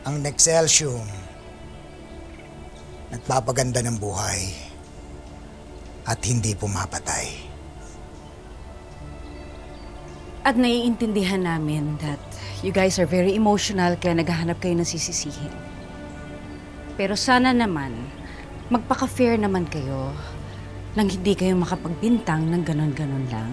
Ang Nexcelsium, nagpapaganda ng buhay at hindi pumapatay. At naiintindihan namin that you guys are very emotional kaya naghahanap kayo ng sisisihin. Pero sana naman, magpaka-fair naman kayo nang hindi kayo makapagbintang ng ganon-ganon lang.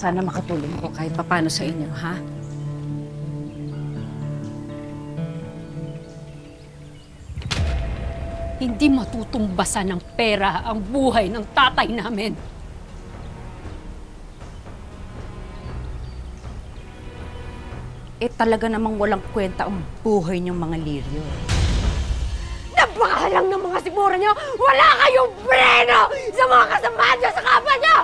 Sana makatulong ko kahit papano sa inyo, ha? Hindi matutumbasan ng pera ang buhay ng tatay namin. Talaga namang walang kwenta ang buhay niyong mga liryo. Napakahalang ng mga siguro niyo! Wala kayong breno sa mga kasama niyo sa kapwa niyo!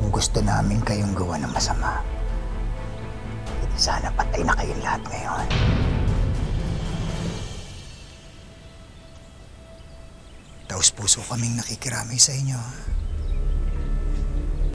Kung gusto namin kayong gawa ng masama, hindi sana patay na kayong lahat ngayon. Taos puso kaming nakikiramay sa inyo.